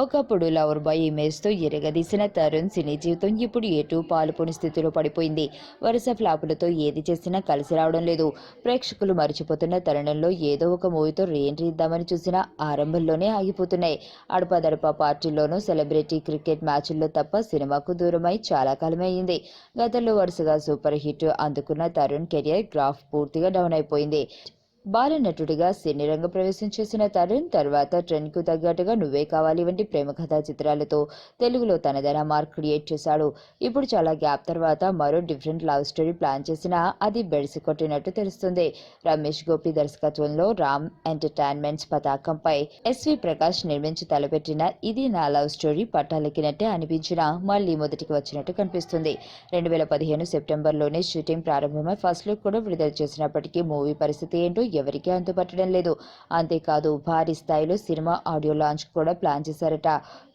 ఒకప్పుడు lover boy ఇమేజ్తో ఎరగదీసిన Tarun సినీ జీవితం ఇప్పుడు ఎటూ పాలుపోని స్థితిలో పడిపోయింది. వరుస ఫ్లాపులతో ఏది చేసినా కలిసి రావడం లేదు. ప్రేక్షకులు మర్చిపోతున్న తరుణంలో ఏదో ఒక మూవీతో రీఎంట్రీ ఇద్దామని చూసినా ఆరంభంలోనే ఆగిపోతున్నాయి. అడపాదడపా పార్టీల్లోనూ సెలబ్రిటీ క్రికెట్ మ్యాచ్ల్లో తప్ప సినిమాకు దూరమై చాలా కాలమే అయింది. గతంలో వరుసగా సూపర్ హిట్ అందుకున్న తరుణ్ కెరియర్ గ్రాఫ్ పూర్తిగా డౌన్ అయిపోయింది. బాలనటుడిగా సినీ రంగ ప్రవేశం చేసిన తరుణ్ తర్వాత ట్రెండ్కు తగ్గట్టుగా నువ్వే కావాలి వంటి ప్రేమ కథా చిత్రాలతో తెలుగులో తనదైన మార్క్ క్రియేట్ చేశాడు. ఇప్పుడు చాలా గ్యాప్ తర్వాత మరో డిఫరెంట్ లవ్ స్టోరీ ప్లాన్ చేసినా అది బెడిసి కొట్టినట్టు తెలుస్తుంది. రమేష్ గోపి దర్శకత్వంలో రామ్ ఎంటర్టైన్మెంట్స్ పతాకంపై ఎస్వి ప్రకాష్ నిర్మించి తలపెట్టిన ఇది నా లవ్ స్టోరీ పట్టాలెక్కినట్టే అనిపించినా మళ్లీ మొదటికి వచ్చినట్టు కనిపిస్తుంది. 2015 సెప్టెంబర్లోనే షూటింగ్ ప్రారంభమై ఫస్ట్ లుక్ కూడా విడుదల చేసినప్పటికీ మూవీ పరిస్థితి ఏంటో ఎవరికీ అంతుపట్టడం లేదు. అంతేకాదు భారీ స్థాయిలో సినిమా ఆడియో లాంచ్ కూడా ప్లాన్ చేశారట.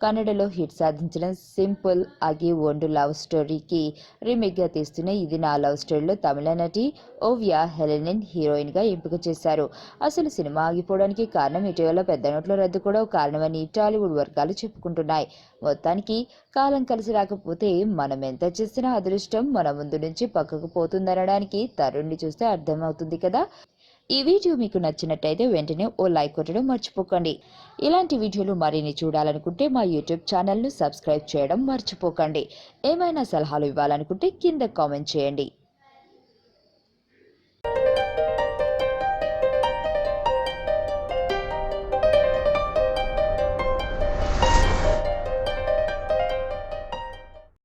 కన్నడలో హిట్ సాధించిన సింపుల్ అగి ఒండు లవ్ స్టోరీకి రీమేక్గా తీస్తున్న ఇది నా లవ్ స్టోరీలో తమిళ నటి ఓవియా హెలెనిన్ హీరోయిన్గా ఎంపిక చేశారు. అసలు సినిమా ఆగిపోవడానికి కారణం ఇటీవల పెద్ద నోట్ల రద్దు కూడా ఒక కారణమని టాలీవుడ్ వర్గాలు చెప్పుకుంటున్నాయి. మొత్తానికి కాలం కలిసి రాకపోతే మనం ఎంత చేసినా అదృష్టం మన ముందు నుంచి పక్కకు పోతుందనడానికి తరుణ్ని చూస్తే అర్థమవుతుంది కదా. ఈ వీడియో మీకు నచ్చినట్టయితే వెంటనే ఓ లైక్ కొట్టడం మర్చిపోకండి. ఇలాంటి వీడియోలు మరిన్ని చూడాలనుకుంటే మా యూట్యూబ్ ఛానల్ను సబ్స్క్రైబ్ చేయడం మర్చిపోకండి. ఏమైనా సలహాలు ఇవ్వాలనుకుంటే కింద కామెంట్ చేయండి.